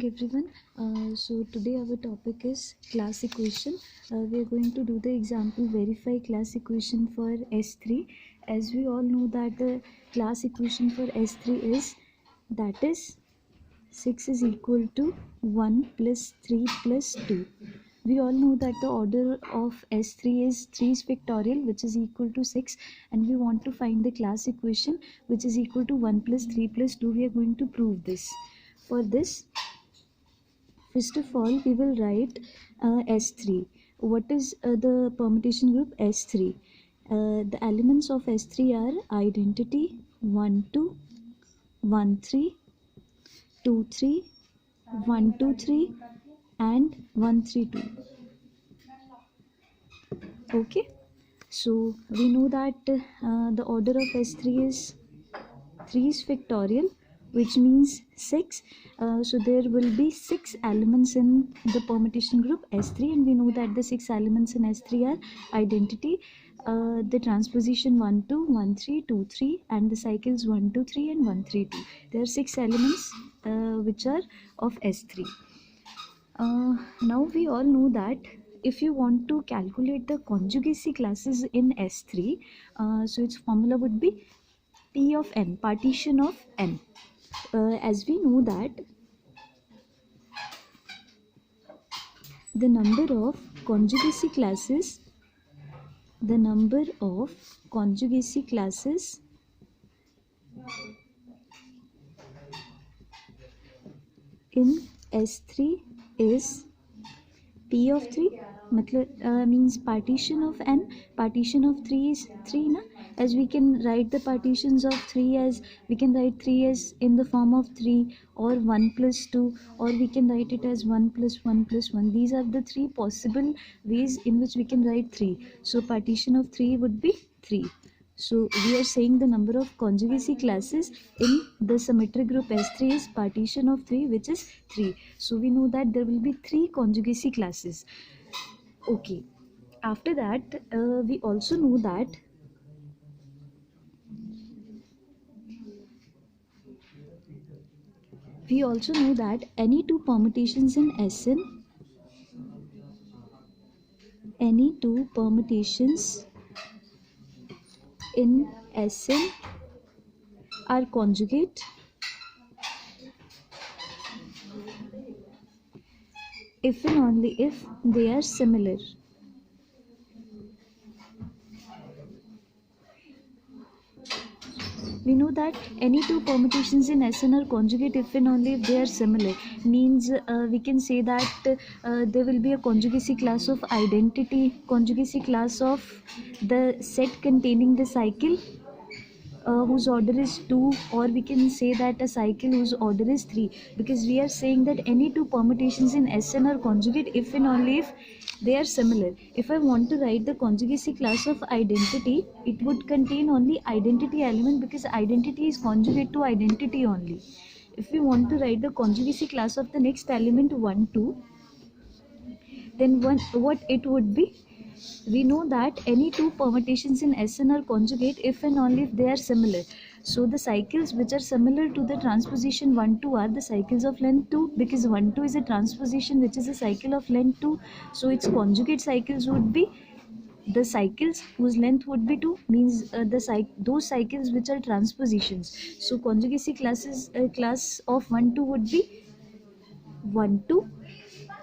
morning everyone. So today our topic is class equation. We are going to do the example verify class equation for S3. As we all know that the class equation for S3 is, that is 6 is equal to 1 plus 3 plus 2. We all know that the order of S3 is 3 factorial, which is equal to 6, and we want to find the class equation which is equal to 1 plus 3 plus 2. We are going to prove this. For this, first of all, we will write S3. What is the permutation group S3? The elements of S3 are identity 1 2, 1 3, 2 3, 1 2 3, and 1 3 2. Okay, so we know that the order of S3 is 3 is factorial, which means 6. So there will be 6 elements in the permutation group S3, and we know that the 6 elements in S3 are identity, the transposition 1 2, 1 3, 2 3, and the cycles 1 2 3 and 1 3 2. There are 6 elements which are of S3. Now we all know that if you want to calculate the conjugacy classes in S3, so its formula would be P of n, partition of n. As we know that the number of conjugacy classes in S3 is P of 3, means partition of n. Partition of 3 is 3 na? As we can write the partitions of 3 as, we can write 3 as in the form of 3 or 1 plus 2, or we can write it as 1 plus 1 plus 1. These are the 3 possible ways in which we can write 3. So partition of 3 would be 3. So we are saying the number of conjugacy classes in the symmetric group S3 is partition of 3, which is 3. So we know that there will be 3 conjugacy classes. Okay. After that, we also know that any two permutations in Sn are conjugate if and only if they are similar. We know that any two permutations in Sn are conjugate if and only if they are similar. Means we can say that there will be a conjugacy class of identity, conjugacy class of the set containing the cycle whose order is 2, or we can say that a cycle whose order is 3, because we are saying that any two permutations in Sn are conjugate if and only if they are similar. If I want to write the conjugacy class of identity, it would contain only identity element, because identity is conjugate to identity only. If we want to write the conjugacy class of the next element 1 2, then what it would be? We know that any two permutations in Sn are conjugate if and only if they are similar. So the cycles which are similar to the transposition 1 2 are the cycles of length 2, because 1 2 is a transposition which is a cycle of length 2. So its conjugate cycles would be the cycles whose length would be 2, means those cycles which are transpositions. So conjugacy class of 1 2 would be 1 2,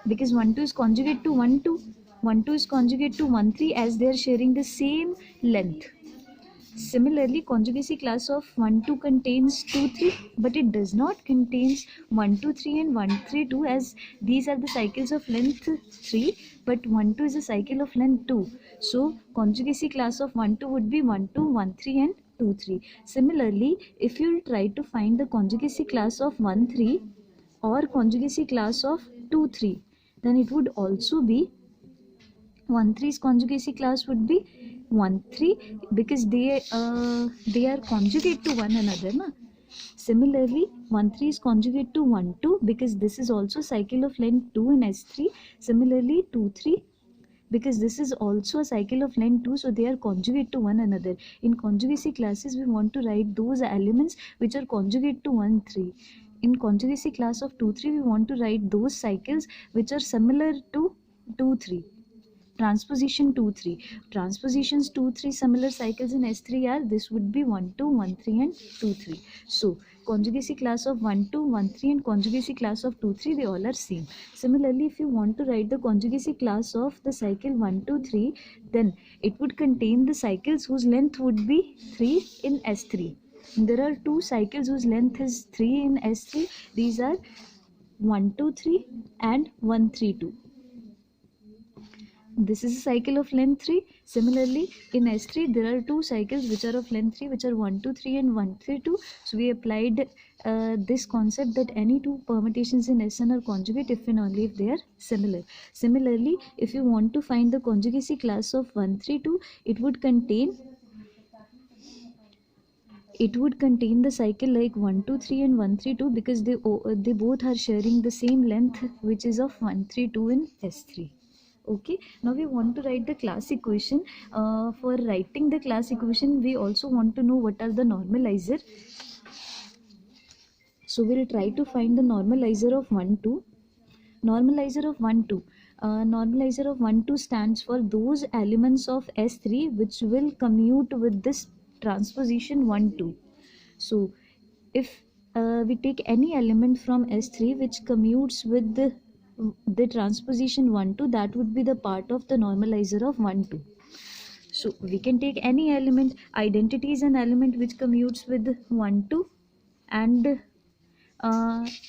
because 1 2 is conjugate to 1 2, 1 2 is conjugate to 1 3, as they are sharing the same length. Similarly, conjugacy class of 1 2 contains 2 3, but it does not contains 1 2 3 and 1 3 2, as these are the cycles of length 3, but 1 2 is a cycle of length 2. So conjugacy class of 1 2 would be 1 2, 1 3 and 2 3. Similarly, if you try to find the conjugacy class of 1 3 or conjugacy class of 2 3, then it would also be 1 3's conjugacy class would be 1 3, because they are conjugate to one another na? Similarly, 1 3 is conjugate to 1 2, because this is also cycle of length 2 in S3. Similarly, 2 3, because this is also a cycle of length 2, so they are conjugate to one another. In conjugacy classes, we want to write those elements which are conjugate to 1 3. in conjugacy class of 2 3 we want to write those cycles which are similar to 2 3. Transposition 2 3, transpositions 2 3 similar cycles in S3 are, this would be 1 2 1 3 and 2 3. So conjugacy class of 1 2 1 3 and conjugacy class of 2 3, they all are same. Similarly, if you want to write the conjugacy class of the cycle 1 2 3, then it would contain the cycles whose length would be 3 in S3. There are two cycles whose length is 3 in S3. These are 1 2 3 and 1 3 2. This is a cycle of length 3. Similarly, in S3 there are two cycles which are of length 3, which are 1 2 3 and 1 3 2. So we applied this concept that any two permutations in SN are conjugate if and only if they are similar. Similarly, if you want to find the conjugacy class of 1 3 2, it would contain the cycle like 1 2 3 and 1 3 2, because they both are sharing the same length, which is of 1 3 2 in S3. Okay, now we want to write the class equation. For writing the class equation, we also want to know what are the normalizer. So we'll try to find the normalizer of 1 2. Normalizer of 1 2. Normalizer of 1 2 stands for those elements of S3 which will commute with this transposition 1 2. So if we take any element from S3 which commutes with the transposition 1 2, that would be the part of the normalizer of 1 2. So we can take any element. Identity is an element which commutes with 1 2, and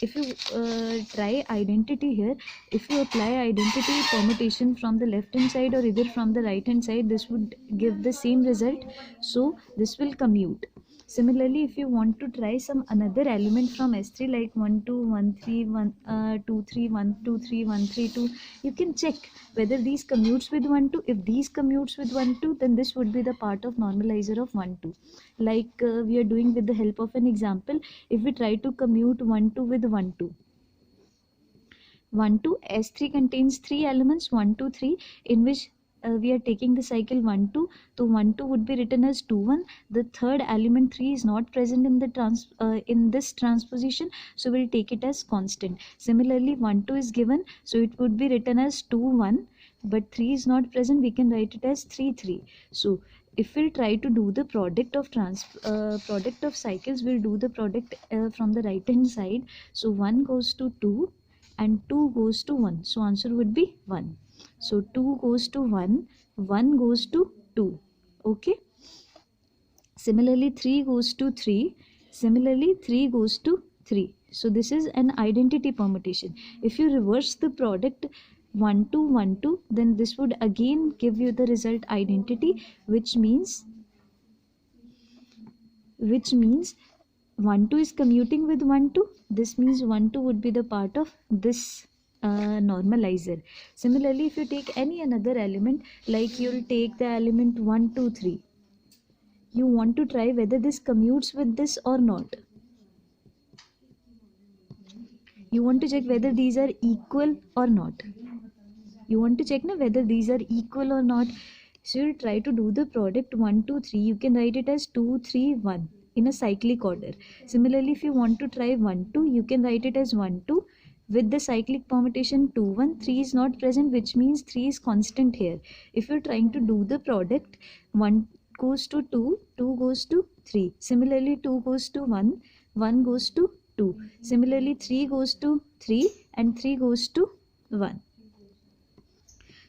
if you try identity here, if you apply identity permutation from the left hand side or either from the right hand side, this would give the same result. So this will commute. Similarly, if you want to try some another element from S3 like 1 2 1 3 1 2 3 1 2 3 1 3 2, you can check whether these commutes with 1 2. If these commutes with 1 2, then this would be the part of normalizer of 1 2. Like we are doing with the help of an example. If we try to commute 1 2 with 1 2, 1 2, S3 contains three elements 1 2 3, in which we are taking the cycle 1 2. So 1 2 would be written as 2 1. The third element 3 is not present in the in this transposition, so we'll take it as constant. Similarly, 1 2 is given, so it would be written as 2 1, but 3 is not present, we can write it as 3 3. So if we'll try to do the product of cycles, we'll do the product from the right hand side. So 1 goes to 2 and 2 goes to 1, so answer would be 1. So 2 goes to 1, 1 goes to 2. Okay. Similarly, 3 goes to 3. Similarly, 3 goes to 3. So this is an identity permutation. If you reverse the product 1 2 1 2, then this would again give you the result identity, which means 1 2 is commuting with 1 2. This means 1 2 would be the part of this normalizer. Similarly, if you take any another element, like you'll take the element 1 2 3, you want to try whether this commutes with this or not. You want to check whether these are equal or not. You want to check whether these are equal or not. So you'll try to do the product 1 2 3. You can write it as 2 3 1 in a cyclic order. Similarly, if you want to try 1 2, you can write it as 1 2 with the cyclic permutation 2 1. 3 is not present, which means 3 is constant here. If you're trying to do the product, 1 goes to 2, 2 goes to 3. Similarly, 2 goes to 1, 1 goes to 2. Similarly, 3 goes to 3 and 3 goes to 1.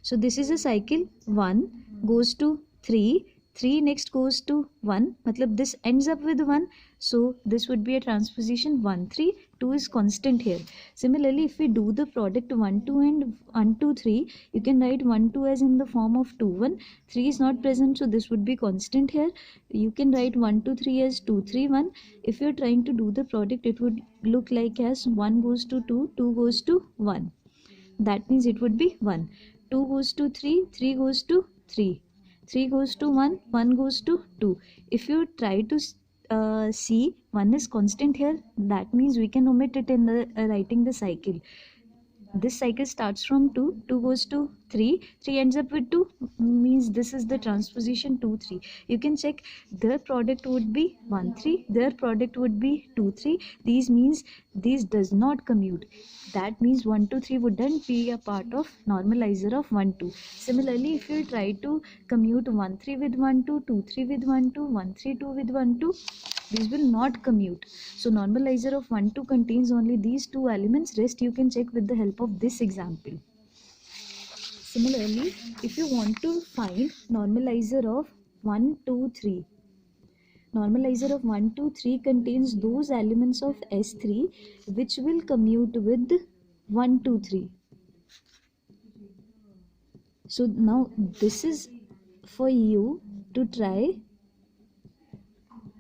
So this is a cycle. 1 goes to 3, 3 next goes to 1, matlab this ends up with 1. So this would be a transposition 1 3. 2 is constant here. Similarly, if we do the product 1 2 and 1 2 3, you can write 1 2 as in the form of 2 1. 3 is not present, so this would be constant here. You can write 1 2 3 as 2 3 1. If you're trying to do the product, it would look like as 1 goes to 2, 2 goes to 1. That means it would be 1. 2 goes to 3, 3 goes to 3. 3 goes to 1, 1 goes to 2. If you try to see 1 is constant here, that means we can omit it in the writing the cycle. this cycle starts from 2, 2 goes to 3, 3 ends up with 2, means this is the transposition 2 3. You can check, their product would be 1 3, their product would be 2 3. These means this does not commute. That means 1 2 3 wouldn't be a part of normalizer of 1 2. Similarly, if you try to commute 1 3 with 1 2, 2 3 with 1 2, 1 3 2 with 1 2, these will not commute. So normalizer of 1 2 contains only these two elements. Rest you can check with the help of this example. Similarly, if you want to find normalizer of 1 2 3, normalizer of 1 2 3 contains those elements of S3 which will commute with 1 2 3. So now this is for you to try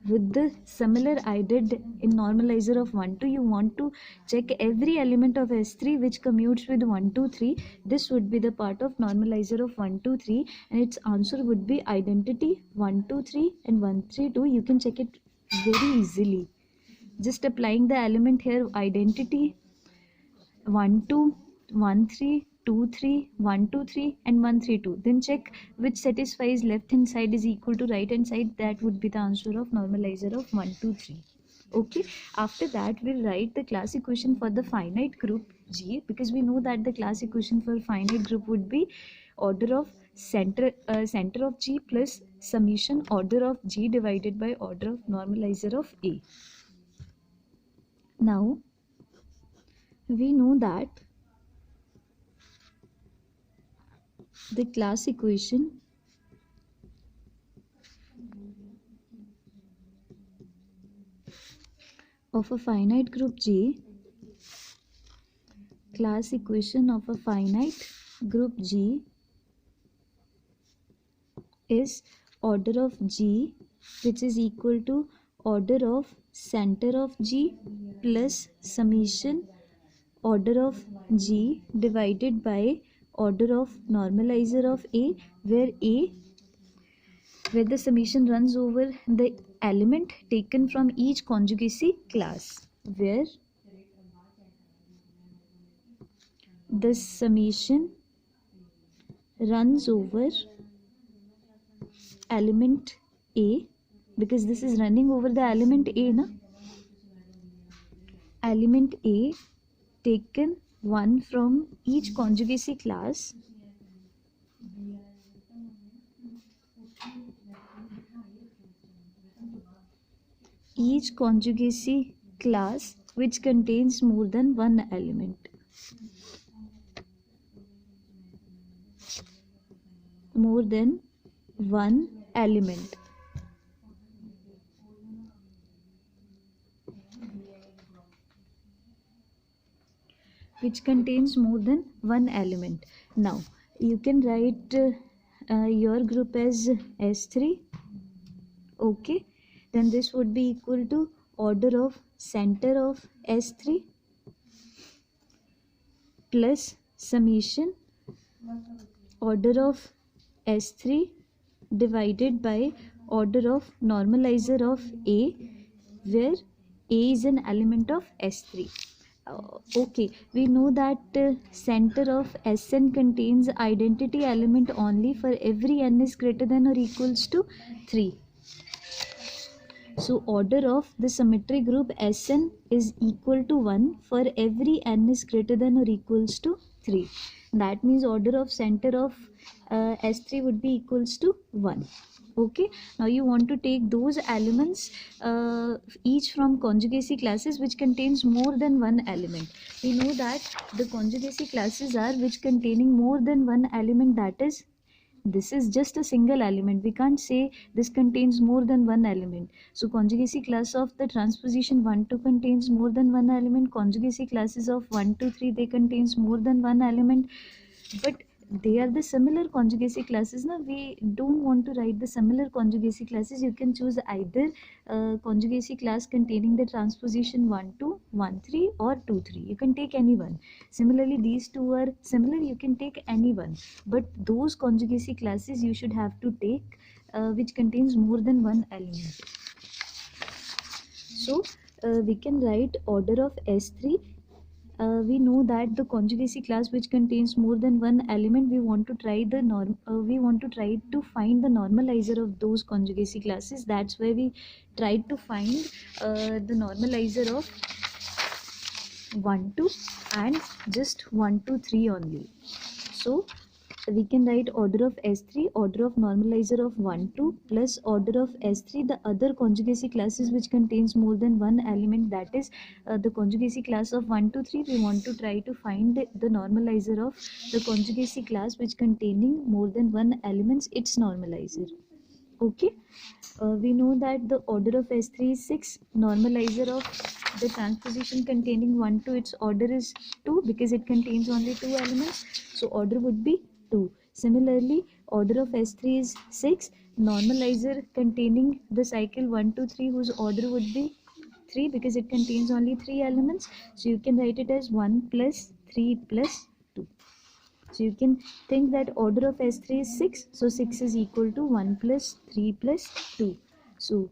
with the similar I did in normalizer of 1 2. You want to check every element of S3 which commutes with 1 2 3. This would be the part of normalizer of 1 2 3, and its answer would be identity 1 2 3 and 1 3 2. You can check it very easily just applying the element here, identity 1 2 1 3 2 3 1 2 3 and 1 3 2. Then check which satisfies left hand side is equal to right hand side. That would be the answer of normalizer of 1 2 3. Okay, after that we'll write the class equation for the finite group G, because we know that the class equation for finite group would be order of center of G plus summation order of G divided by order of normalizer of A. Now we know that the class equation of a finite group G, class equation of a finite group G is order of G, which is equal to order of center of G plus summation order of G divided by order of normalizer of A, where the summation runs over the element taken from each conjugacy class, where the summation runs over element A, because this is running over the element A na, element A taken one from each conjugacy class, each conjugacy class which contains more than one element, more than one element. Which contains more than one element. Now you can write your group as S3. Okay, then this would be equal to order of center of S3 plus summation order of S3 divided by order of normalizer of A, where A is an element of S3. Okay, we know that center of Sn contains identity element only for every n is greater than or equals to 3. So order of the symmetry group Sn is equal to 1 for every n is greater than or equals to 3. That means order of center of S3 would be equals to 1. Okay, now you want to take those elements each from conjugacy classes which contains more than one element. We know that the conjugacy classes are which containing more than one element, that is this is just a single element. We can't say this contains more than one element. So conjugacy class of the transposition 1 2 contains more than one element. Conjugacy classes of 1 2 3 they contains more than one element, but they are the similar conjugacy classes. Now we don't want to write the similar conjugacy classes. You can choose either conjugacy class containing the transposition 1 2 1 3 or 2 3. You can take any one. Similarly, these two are similar, you can take any one, but those conjugacy classes you should have to take which contains more than one element. So we can write order of S3 we know that the conjugacy class which contains more than one element, we want to try to find the normalizer of those conjugacy classes. That's why we tried to find the normalizer of 1 2 and just 1 2 3 only. So we can write order of S3, order of normalizer of 1 2 plus order of S3, the other conjugacy classes which contains more than one element, that is the conjugacy class of 1 2 3. We want to try to find the normalizer of the conjugacy class which containing more than one elements, its normalizer. Okay, we know that the order of S3 is 6, normalizer of the transposition containing 1 2, its order is 2 because it contains only 2 elements, so order would be 2. Similarly, order of S3 is 6, normalizer containing the cycle 1 2 3 whose order would be 3 because it contains only 3 elements, so you can write it as 1 plus 3 plus 2. So you can think that order of S3 is 6, so 6 is equal to 1 plus 3 plus 2. So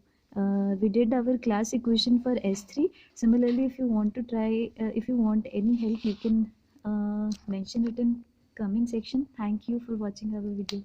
we did our class equation for S3. Similarly, if you want to try, if you want any help, you can mention it in comment section. Thank you for watching our video.